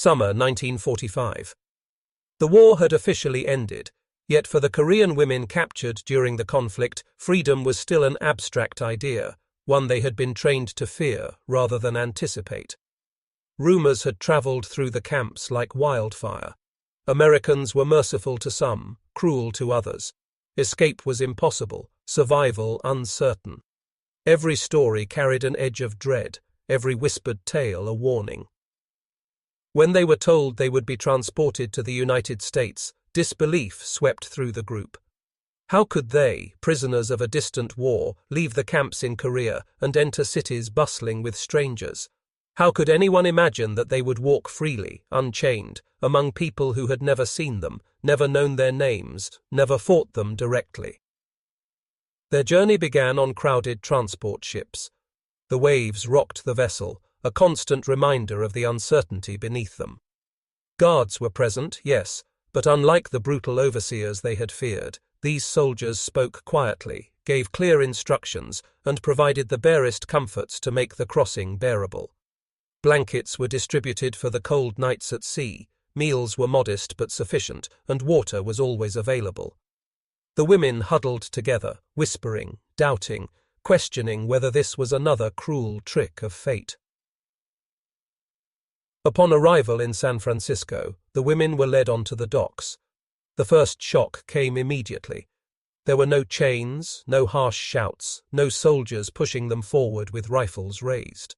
Summer 1945. The war had officially ended, yet for the Korean women captured during the conflict, freedom was still an abstract idea, one they had been trained to fear rather than anticipate. Rumors had traveled through the camps like wildfire. Americans were merciful to some, cruel to others. Escape was impossible, survival uncertain. Every story carried an edge of dread, every whispered tale a warning. When they were told they would be transported to the United States, disbelief swept through the group. How could they, prisoners of a distant war, leave the camps in Korea and enter cities bustling with strangers? How could anyone imagine that they would walk freely, unchained, among people who had never seen them, never known their names, never fought them directly? Their journey began on crowded transport ships. The waves rocked the vessel, a constant reminder of the uncertainty beneath them. Guards were present, yes, but unlike the brutal overseers they had feared, these soldiers spoke quietly, gave clear instructions, and provided the barest comforts to make the crossing bearable. Blankets were distributed for the cold nights at sea, meals were modest but sufficient, and water was always available. The women huddled together, whispering, doubting, questioning whether this was another cruel trick of fate. Upon arrival in San Francisco, the women were led onto the docks. The first shock came immediately. There were no chains, no harsh shouts, no soldiers pushing them forward with rifles raised.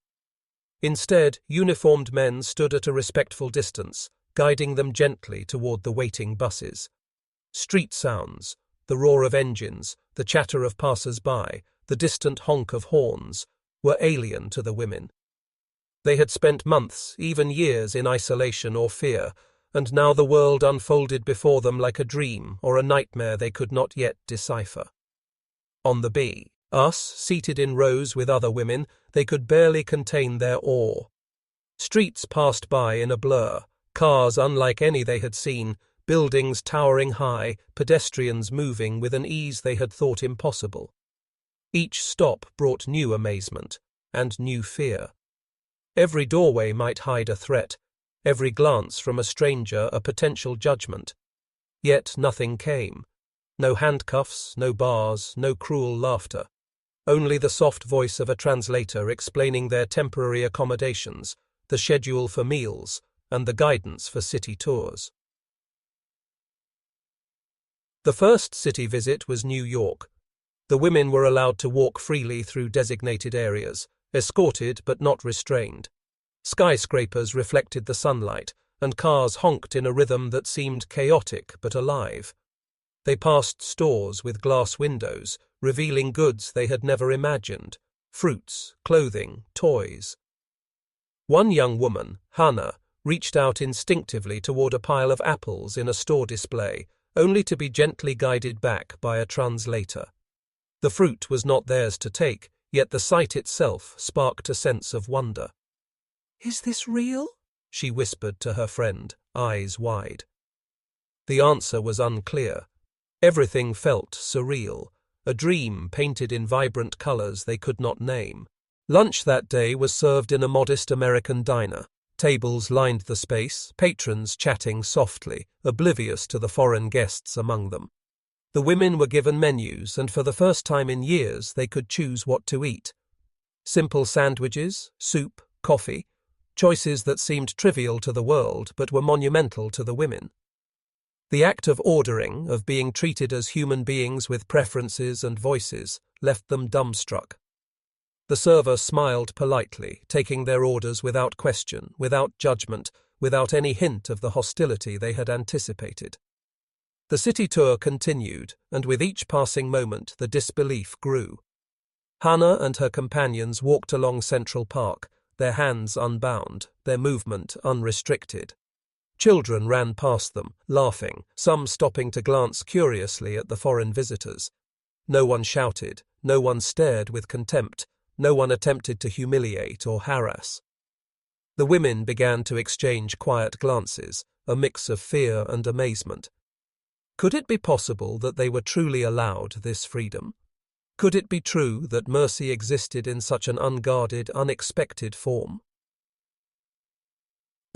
Instead, uniformed men stood at a respectful distance, guiding them gently toward the waiting buses. Street sounds, the roar of engines, the chatter of passers-by, the distant honk of horns, were alien to the women. They had spent months, even years, in isolation or fear, and now the world unfolded before them like a dream or a nightmare they could not yet decipher. On the bus, seated in rows with other women, they could barely contain their awe. Streets passed by in a blur, cars unlike any they had seen, buildings towering high, pedestrians moving with an ease they had thought impossible. Each stop brought new amazement and new fear. Every doorway might hide a threat, every glance from a stranger a potential judgment. Yet nothing came. No handcuffs, no bars, no cruel laughter. Only the soft voice of a translator explaining their temporary accommodations, the schedule for meals, and the guidance for city tours. The first city visit was New York. The women were allowed to walk freely through designated areas, escorted but not restrained. Skyscrapers reflected the sunlight, and cars honked in a rhythm that seemed chaotic but alive. They passed stores with glass windows, revealing goods they had never imagined: fruits, clothing, toys. One young woman, Hannah, reached out instinctively toward a pile of apples in a store display, only to be gently guided back by a translator. The fruit was not theirs to take, yet the sight itself sparked a sense of wonder. "Is this real?" she whispered to her friend, eyes wide. The answer was unclear. Everything felt surreal, a dream painted in vibrant colors they could not name. Lunch that day was served in a modest American diner. Tables lined the space, patrons chatting softly, oblivious to the foreign guests among them. The women were given menus, and for the first time in years they could choose what to eat. Simple sandwiches, soup, coffee, choices that seemed trivial to the world but were monumental to the women. The act of ordering, of being treated as human beings with preferences and voices, left them dumbstruck. The server smiled politely, taking their orders without question, without judgment, without any hint of the hostility they had anticipated. The city tour continued, and with each passing moment the disbelief grew. Hannah and her companions walked along Central Park, their hands unbound, their movement unrestricted. Children ran past them, laughing, some stopping to glance curiously at the foreign visitors. No one shouted, no one stared with contempt, no one attempted to humiliate or harass. The women began to exchange quiet glances, a mix of fear and amazement. Could it be possible that they were truly allowed this freedom? Could it be true that mercy existed in such an unguarded, unexpected form?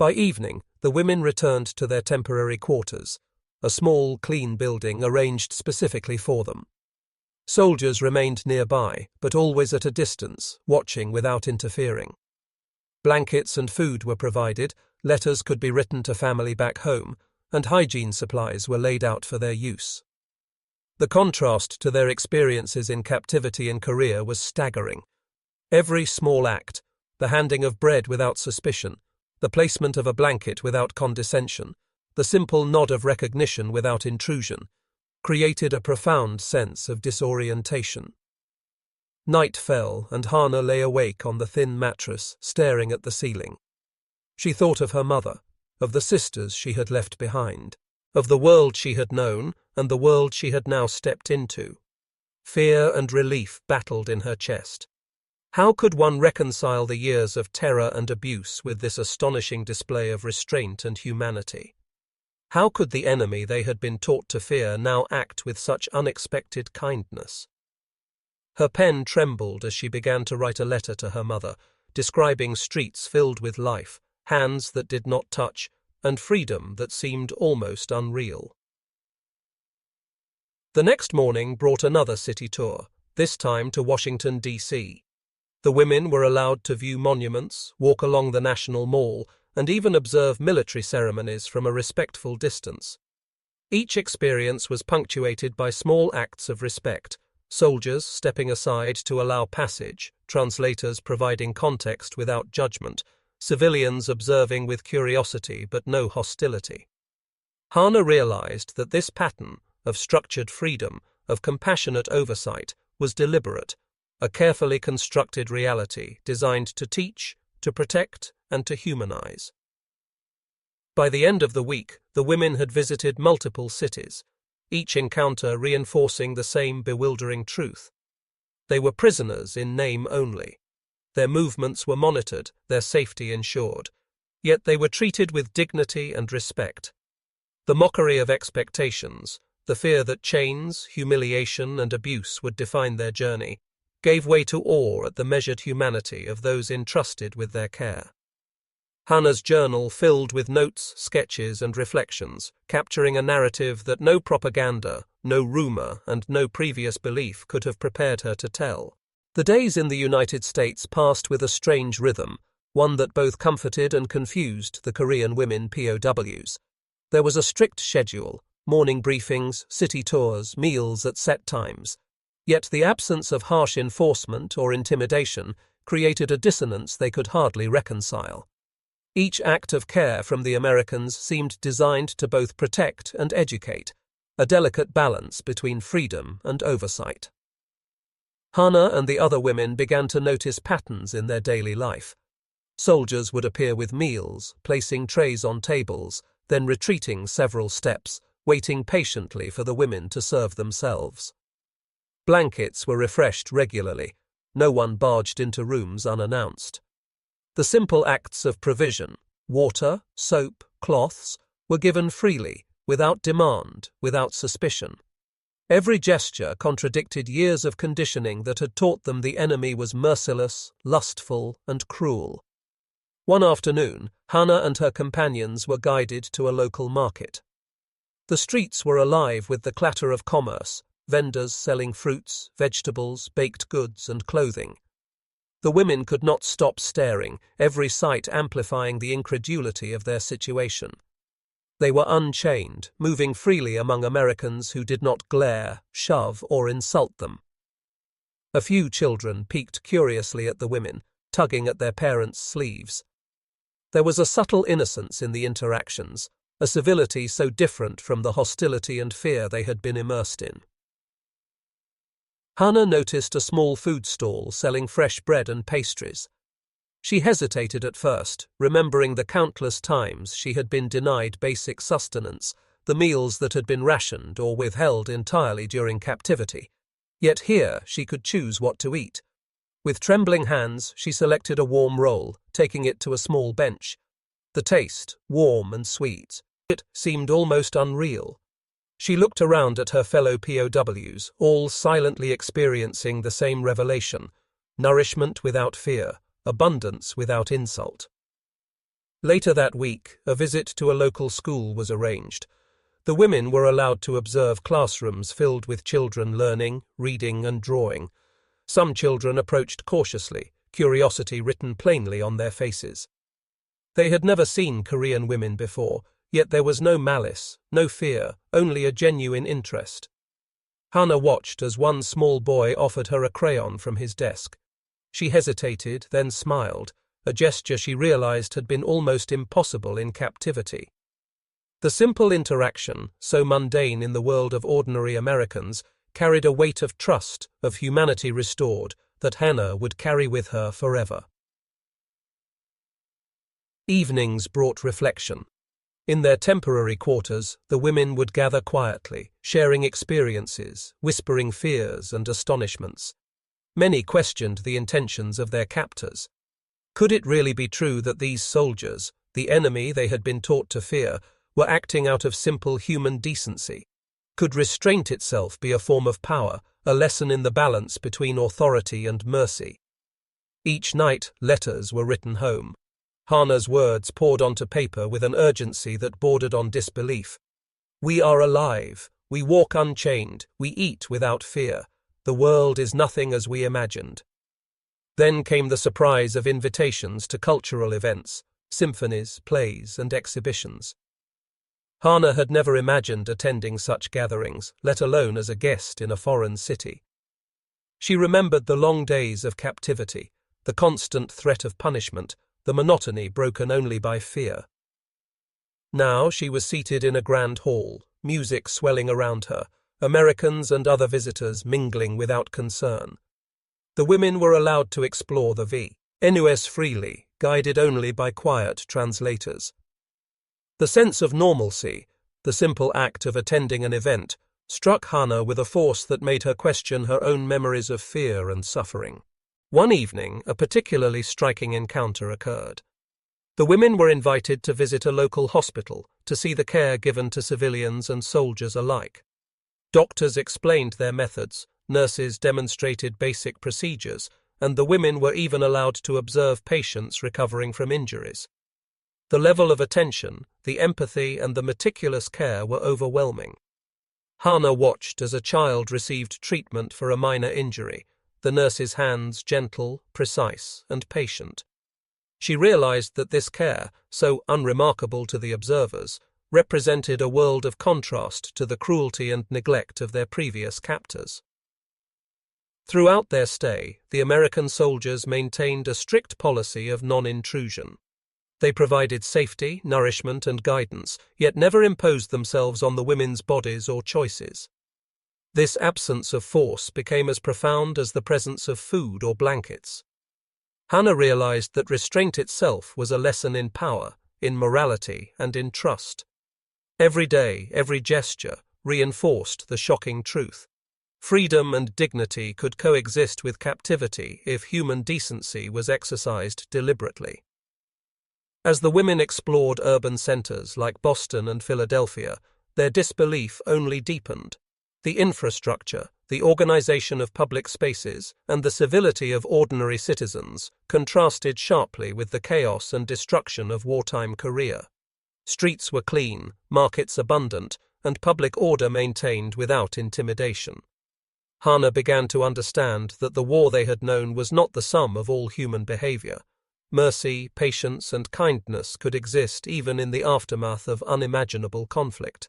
By evening, the women returned to their temporary quarters, a small, clean building arranged specifically for them. Soldiers remained nearby, but always at a distance, watching without interfering. Blankets and food were provided, letters could be written to family back home, and hygiene supplies were laid out for their use. The contrast to their experiences in captivity in Korea was staggering. Every small act, the handing of bread without suspicion, the placement of a blanket without condescension, the simple nod of recognition without intrusion, created a profound sense of disorientation. Night fell, and Hana lay awake on the thin mattress, staring at the ceiling. She thought of her mother, of the sisters she had left behind, of the world she had known and the world she had now stepped into. Fear and relief battled in her chest. How could one reconcile the years of terror and abuse with this astonishing display of restraint and humanity? How could the enemy they had been taught to fear now act with such unexpected kindness? Her pen trembled as she began to write a letter to her mother, describing streets filled with life, hands that did not touch, and freedom that seemed almost unreal. The next morning brought another city tour, this time to Washington, D.C. The women were allowed to view monuments, walk along the National Mall, and even observe military ceremonies from a respectful distance. Each experience was punctuated by small acts of respect, soldiers stepping aside to allow passage, translators providing context without judgment, civilians observing with curiosity but no hostility. Hana realized that this pattern of structured freedom, of compassionate oversight, was deliberate, a carefully constructed reality designed to teach, to protect, and to humanize. By the end of the week, the women had visited multiple cities, each encounter reinforcing the same bewildering truth. They were prisoners in name only. Their movements were monitored, their safety ensured. Yet they were treated with dignity and respect. The mockery of expectations, the fear that chains, humiliation, and abuse would define their journey, gave way to awe at the measured humanity of those entrusted with their care. Hana's journal filled with notes, sketches, and reflections, capturing a narrative that no propaganda, no rumor, and no previous belief could have prepared her to tell. The days in the United States passed with a strange rhythm, one that both comforted and confused the Korean women POWs. There was a strict schedule, morning briefings, city tours, meals at set times. Yet the absence of harsh enforcement or intimidation created a dissonance they could hardly reconcile. Each act of care from the Americans seemed designed to both protect and educate, a delicate balance between freedom and oversight. Hana and the other women began to notice patterns in their daily life. Soldiers would appear with meals, placing trays on tables, then retreating several steps, waiting patiently for the women to serve themselves. Blankets were refreshed regularly. No one barged into rooms unannounced. The simple acts of provision, water, soap, cloths, were given freely, without demand, without suspicion. Every gesture contradicted years of conditioning that had taught them the enemy was merciless, lustful, and cruel. One afternoon, Hana and her companions were guided to a local market. The streets were alive with the clatter of commerce, vendors selling fruits, vegetables, baked goods, and clothing. The women could not stop staring, every sight amplifying the incredulity of their situation. They were unchained, moving freely among Americans who did not glare, shove, or insult them. A few children peeked curiously at the women, tugging at their parents' sleeves. There was a subtle innocence in the interactions, a civility so different from the hostility and fear they had been immersed in. Hana noticed a small food stall selling fresh bread and pastries. She hesitated at first, remembering the countless times she had been denied basic sustenance, the meals that had been rationed or withheld entirely during captivity. Yet here she could choose what to eat. With trembling hands, she selected a warm roll, taking it to a small bench. The taste, warm and sweet, it seemed almost unreal. She looked around at her fellow POWs, all silently experiencing the same revelation: nourishment without fear, abundance without insult. Later that week, a visit to a local school was arranged. The women were allowed to observe classrooms filled with children learning, reading, and drawing. Some children approached cautiously, curiosity written plainly on their faces. They had never seen Korean women before, yet there was no malice, no fear, only a genuine interest. Hana watched as one small boy offered her a crayon from his desk. She hesitated, then smiled, a gesture she realized had been almost impossible in captivity. The simple interaction, so mundane in the world of ordinary Americans, carried a weight of trust, of humanity restored, that Hana would carry with her forever. Evenings brought reflection. In their temporary quarters, the women would gather quietly, sharing experiences, whispering fears and astonishments. Many questioned the intentions of their captors. Could it really be true that these soldiers, the enemy they had been taught to fear, were acting out of simple human decency? Could restraint itself be a form of power, a lesson in the balance between authority and mercy? Each night, letters were written home. Hana's words poured onto paper with an urgency that bordered on disbelief. "We are alive. We walk unchained. We eat without fear. The world is nothing as we imagined." Then came the surprise of invitations to cultural events, symphonies, plays, and exhibitions. Hana had never imagined attending such gatherings, let alone as a guest in a foreign city. She remembered the long days of captivity, the constant threat of punishment, the monotony broken only by fear. Now she was seated in a grand hall, music swelling around her, Americans and other visitors mingling without concern. The women were allowed to explore the VNUS freely, guided only by quiet translators. The sense of normalcy, the simple act of attending an event, struck Hana with a force that made her question her own memories of fear and suffering. One evening, a particularly striking encounter occurred. The women were invited to visit a local hospital to see the care given to civilians and soldiers alike. Doctors explained their methods, nurses demonstrated basic procedures, and the women were even allowed to observe patients recovering from injuries. The level of attention, the empathy, and the meticulous care were overwhelming. Hana watched as a child received treatment for a minor injury, the nurse's hands gentle, precise, and patient. She realized that this care, so unremarkable to the observers, represented a world of contrast to the cruelty and neglect of their previous captors. Throughout their stay, the American soldiers maintained a strict policy of non-intrusion. They provided safety, nourishment, and guidance, yet never imposed themselves on the women's bodies or choices. This absence of force became as profound as the presence of food or blankets. Hana realized that restraint itself was a lesson in power, in morality, and in trust. Every day, every gesture, reinforced the shocking truth. Freedom and dignity could coexist with captivity if human decency was exercised deliberately. As the women explored urban centers like Boston and Philadelphia, their disbelief only deepened. The infrastructure, the organization of public spaces, and the civility of ordinary citizens contrasted sharply with the chaos and destruction of wartime Korea. Streets were clean, markets abundant, and public order maintained without intimidation. Hana began to understand that the war they had known was not the sum of all human behavior. Mercy, patience, and kindness could exist even in the aftermath of unimaginable conflict.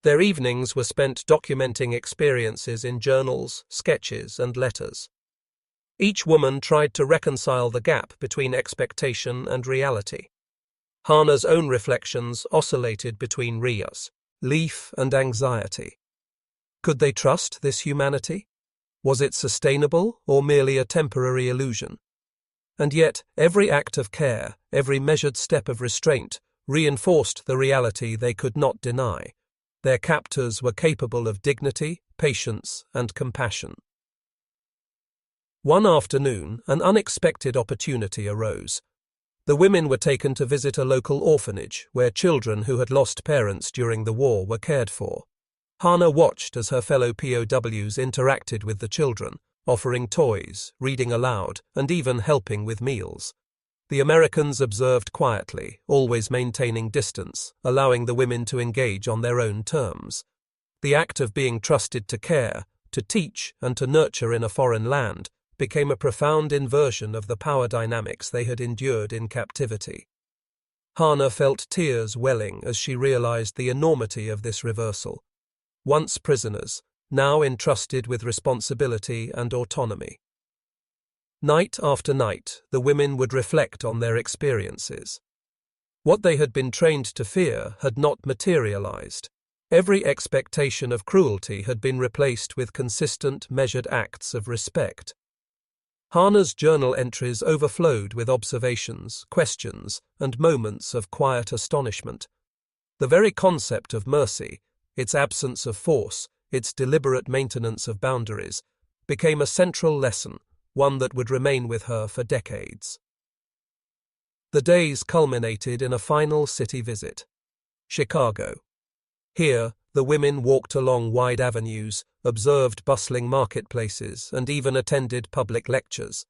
Their evenings were spent documenting experiences in journals, sketches, and letters. Each woman tried to reconcile the gap between expectation and reality. Hana's own reflections oscillated between relief and anxiety. Could they trust this humanity? Was it sustainable or merely a temporary illusion? And yet, every act of care, every measured step of restraint, reinforced the reality they could not deny. Their captors were capable of dignity, patience, and compassion. One afternoon, an unexpected opportunity arose. The women were taken to visit a local orphanage where children who had lost parents during the war were cared for. Hana watched as her fellow POWs interacted with the children, offering toys, reading aloud, and even helping with meals. The Americans observed quietly, always maintaining distance, allowing the women to engage on their own terms. The act of being trusted to care, to teach, and to nurture in a foreign land became a profound inversion of the power dynamics they had endured in captivity. Hannah felt tears welling as she realized the enormity of this reversal. Once prisoners, now entrusted with responsibility and autonomy. Night after night, the women would reflect on their experiences. What they had been trained to fear had not materialized. Every expectation of cruelty had been replaced with consistent, measured acts of respect. Hannah's journal entries overflowed with observations, questions, and moments of quiet astonishment. The very concept of mercy, its absence of force, its deliberate maintenance of boundaries, became a central lesson, one that would remain with her for decades. The days culminated in a final city visit. Chicago. Here, the women walked along wide avenues, observed bustling marketplaces, and even attended public lectures.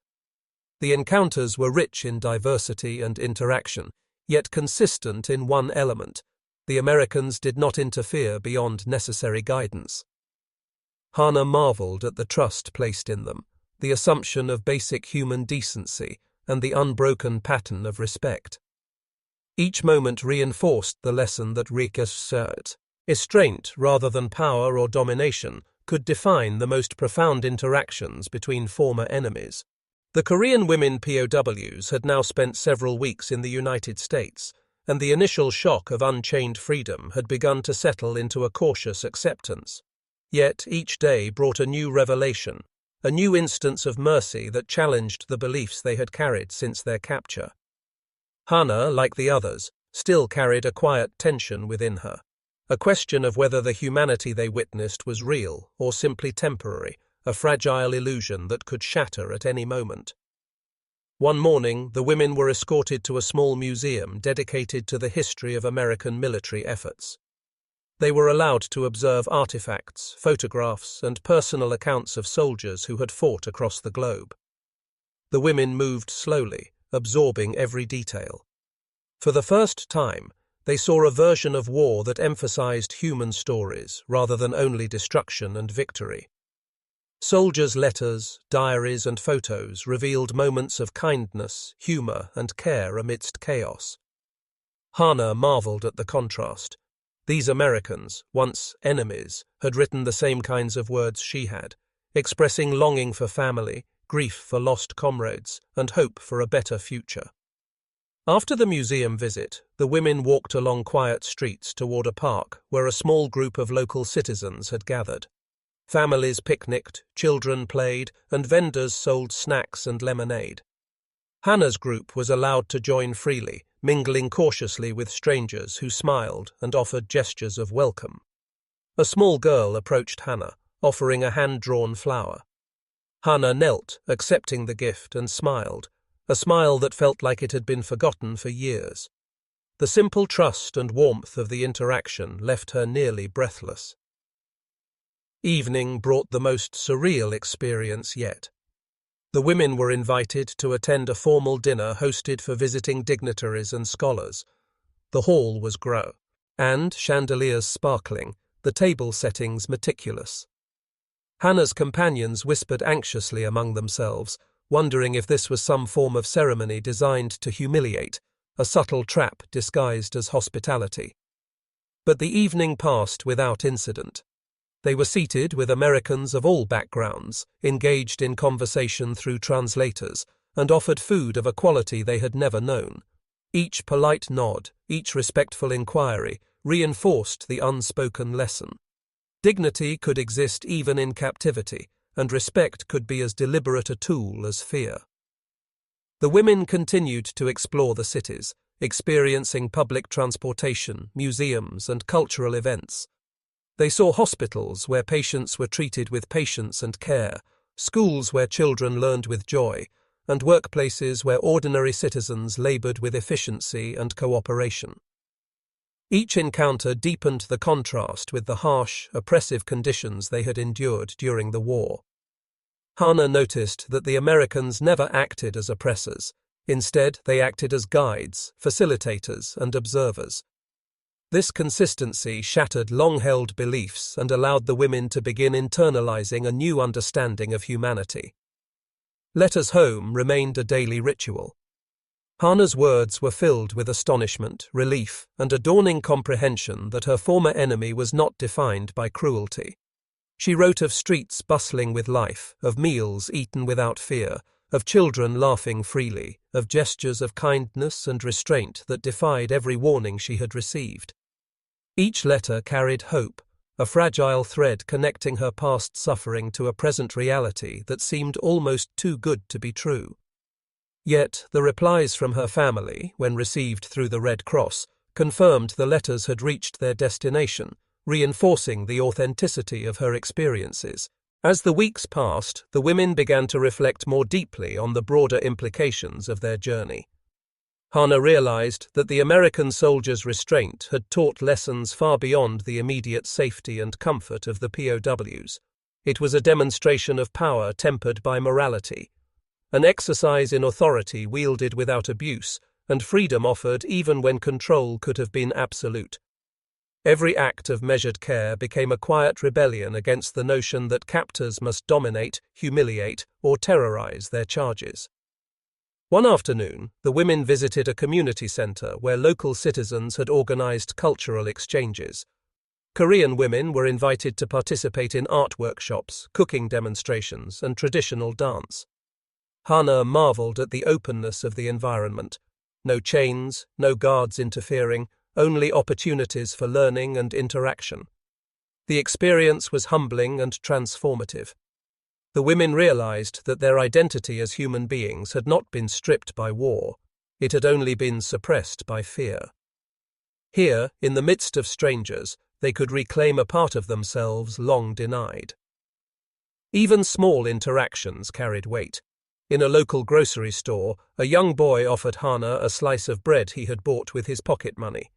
The encounters were rich in diversity and interaction, yet consistent in one element: the Americans did not interfere beyond necessary guidance. Hannah marveled at the trust placed in them, the assumption of basic human decency, and the unbroken pattern of respect. Each moment reinforced the lesson that restraint, rather than power or domination, could define the most profound interactions between former enemies. The Korean women POWs had now spent several weeks in the United States, and the initial shock of unchained freedom had begun to settle into a cautious acceptance. Yet each day brought a new revelation, a new instance of mercy that challenged the beliefs they had carried since their capture. Hannah, like the others, still carried a quiet tension within her, a question of whether the humanity they witnessed was real or simply temporary, a fragile illusion that could shatter at any moment. One morning, the women were escorted to a small museum dedicated to the history of American military efforts. They were allowed to observe artifacts, photographs, and personal accounts of soldiers who had fought across the globe. The women moved slowly, absorbing every detail. For the first time, they saw a version of war that emphasized human stories rather than only destruction and victory. Soldiers' letters, diaries, and photos revealed moments of kindness, humor, and care amidst chaos. Hannah marveled at the contrast. These Americans, once enemies, had written the same kinds of words she had, expressing longing for family, grief for lost comrades, and hope for a better future. After the museum visit, the women walked along quiet streets toward a park where a small group of local citizens had gathered. Families picnicked, children played, and vendors sold snacks and lemonade. Hannah's group was allowed to join freely, mingling cautiously with strangers who smiled and offered gestures of welcome. A small girl approached Hannah, offering a hand-drawn flower. Hannah knelt, accepting the gift, and smiled, a smile that felt like it had been forgotten for years. The simple trust and warmth of the interaction left her nearly breathless. Evening brought the most surreal experience yet. The women were invited to attend a formal dinner hosted for visiting dignitaries and scholars. The hall was and chandeliers sparkling, the table settings meticulous. Hannah's companions whispered anxiously among themselves, wondering if this was some form of ceremony designed to humiliate, a subtle trap disguised as hospitality. But the evening passed without incident. They were seated with Americans of all backgrounds, engaged in conversation through translators, and offered food of a quality they had never known. Each polite nod, each respectful inquiry, reinforced the unspoken lesson. Dignity could exist even in captivity, and respect could be as deliberate a tool as fear. The women continued to explore the cities, experiencing public transportation, museums, and cultural events. They saw hospitals where patients were treated with patience and care, schools where children learned with joy, and workplaces where ordinary citizens labored with efficiency and cooperation. Each encounter deepened the contrast with the harsh, oppressive conditions they had endured during the war. Hannah noticed that the Americans never acted as oppressors. Instead, they acted as guides, facilitators, and observers. This consistency shattered long-held beliefs and allowed the women to begin internalizing a new understanding of humanity. Letters home remained a daily ritual. Hannah's words were filled with astonishment, relief, and a dawning comprehension that her former enemy was not defined by cruelty. She wrote of streets bustling with life, of meals eaten without fear, of children laughing freely, of gestures of kindness and restraint that defied every warning she had received. Each letter carried hope, a fragile thread connecting her past suffering to a present reality that seemed almost too good to be true. Yet, the replies from her family, when received through the Red Cross, confirmed the letters had reached their destination, reinforcing the authenticity of her experiences. As the weeks passed, the women began to reflect more deeply on the broader implications of their journey. Hannah realized that the American soldiers' restraint had taught lessons far beyond the immediate safety and comfort of the POWs. It was a demonstration of power tempered by morality, an exercise in authority wielded without abuse, and freedom offered even when control could have been absolute. Every act of measured care became a quiet rebellion against the notion that captors must dominate, humiliate, or terrorize their charges. One afternoon, the women visited a community center where local citizens had organized cultural exchanges. Korean women were invited to participate in art workshops, cooking demonstrations, and traditional dance. Hannah marveled at the openness of the environment. No chains, no guards interfering, only opportunities for learning and interaction. The experience was humbling and transformative. The women realized that their identity as human beings had not been stripped by war, it had only been suppressed by fear. Here, in the midst of strangers, they could reclaim a part of themselves long denied. Even small interactions carried weight. In a local grocery store, a young boy offered Hannah a slice of bread he had bought with his pocket money.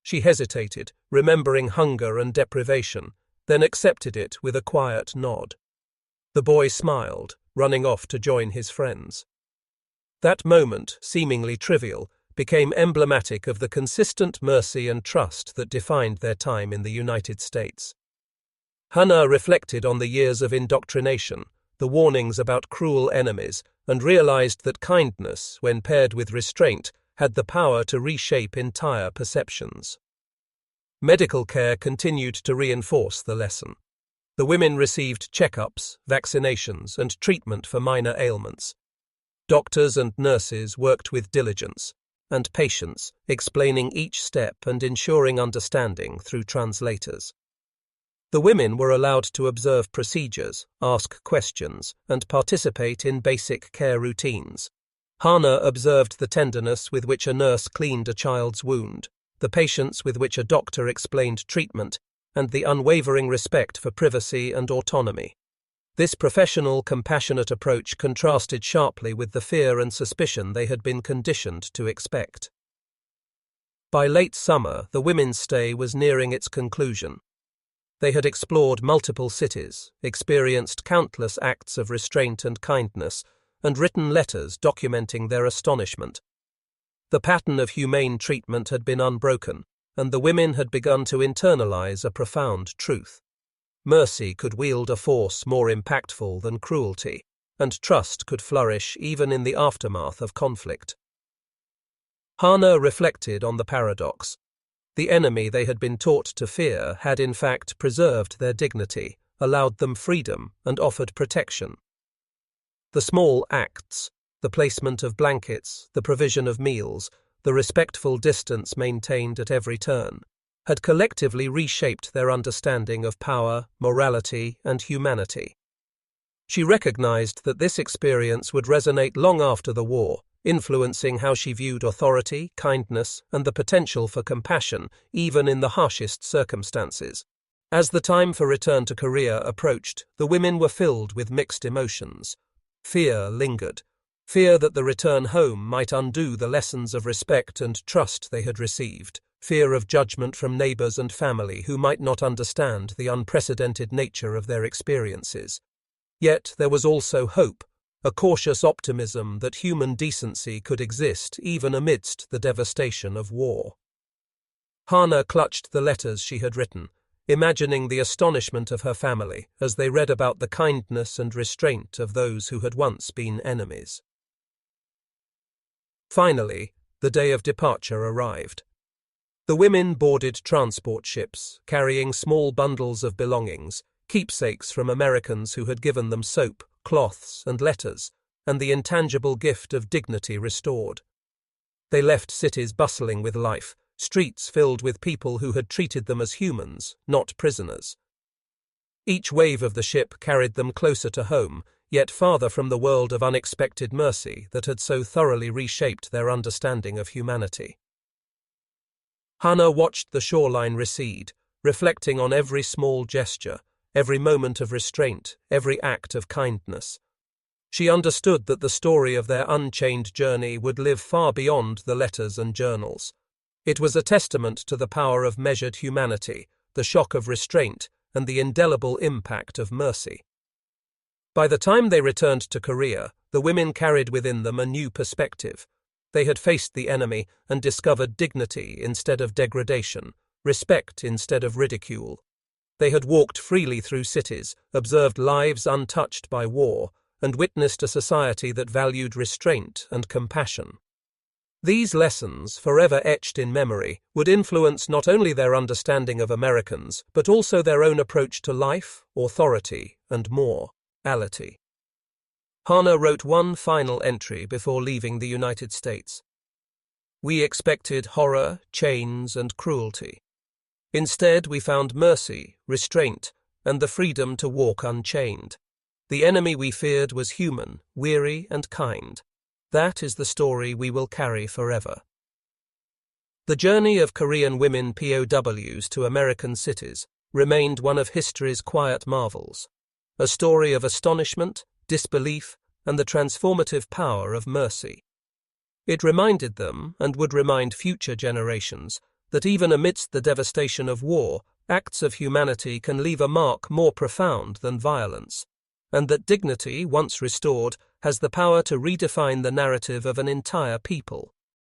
She hesitated, remembering hunger and deprivation, then accepted it with a quiet nod. The boy smiled, running off to join his friends. That moment, seemingly trivial, became emblematic of the consistent mercy and trust that defined their time in the United States. Hannah reflected on the years of indoctrination, the warnings about cruel enemies, and realized that kindness, when paired with restraint, had the power to reshape entire perceptions. Medical care continued to reinforce the lesson. The women received checkups, vaccinations, and treatment for minor ailments. Doctors and nurses worked with diligence and patience, explaining each step and ensuring understanding through translators. The women were allowed to observe procedures, ask questions, and participate in basic care routines. Hannah observed the tenderness with which a nurse cleaned a child's wound, the patience with which a doctor explained treatment, and the unwavering respect for privacy and autonomy. This professional, compassionate approach contrasted sharply with the fear and suspicion they had been conditioned to expect. By late summer, the women's stay was nearing its conclusion. They had explored multiple cities, experienced countless acts of restraint and kindness, and written letters documenting their astonishment. The pattern of humane treatment had been unbroken, and the women had begun to internalize a profound truth. Mercy could wield a force more impactful than cruelty, and trust could flourish even in the aftermath of conflict. Hannah reflected on the paradox. The enemy they had been taught to fear had in fact preserved their dignity, allowed them freedom, and offered protection. The small acts, the placement of blankets, the provision of meals, the respectful distance maintained at every turn, had collectively reshaped their understanding of power, morality, and humanity. She recognized that this experience would resonate long after the war, influencing how she viewed authority, kindness, and the potential for compassion, even in the harshest circumstances. As the time for return to Korea approached, the women were filled with mixed emotions. Fear lingered. Fear that the return home might undo the lessons of respect and trust they had received. Fear of judgment from neighbors and family who might not understand the unprecedented nature of their experiences. Yet there was also hope, a cautious optimism that human decency could exist even amidst the devastation of war. Hannah clutched the letters she had written, imagining the astonishment of her family as they read about the kindness and restraint of those who had once been enemies. Finally, the day of departure arrived. The women boarded transport ships, carrying small bundles of belongings, keepsakes from Americans who had given them soap, cloths, and letters, and the intangible gift of dignity restored. They left cities bustling with life, streets filled with people who had treated them as humans, not prisoners. Each wave of the ship carried them closer to home, yet farther from the world of unexpected mercy that had so thoroughly reshaped their understanding of humanity. Hannah watched the shoreline recede, reflecting on every small gesture, every moment of restraint, every act of kindness. She understood that the story of their unchained journey would live far beyond the letters and journals. It was a testament to the power of measured humanity, the shock of restraint, and the indelible impact of mercy. By the time they returned to Korea, the women carried within them a new perspective. They had faced the enemy and discovered dignity instead of degradation, respect instead of ridicule. They had walked freely through cities, observed lives untouched by war, and witnessed a society that valued restraint and compassion. These lessons, forever etched in memory, would influence not only their understanding of Americans, but also their own approach to life, authority, and morality. Hannah wrote one final entry before leaving the United States. We expected horror, chains, and cruelty. Instead, we found mercy, restraint, and the freedom to walk unchained. The enemy we feared was human, weary, and kind. That is the story we will carry forever. The journey of Korean women POWs to American cities remained one of history's quiet marvels, a story of astonishment, disbelief, and the transformative power of mercy. It reminded them, and would remind future generations, that even amidst the devastation of war, acts of humanity can leave a mark more profound than violence, and that dignity, once restored, has the power to redefine the narrative of an entire people.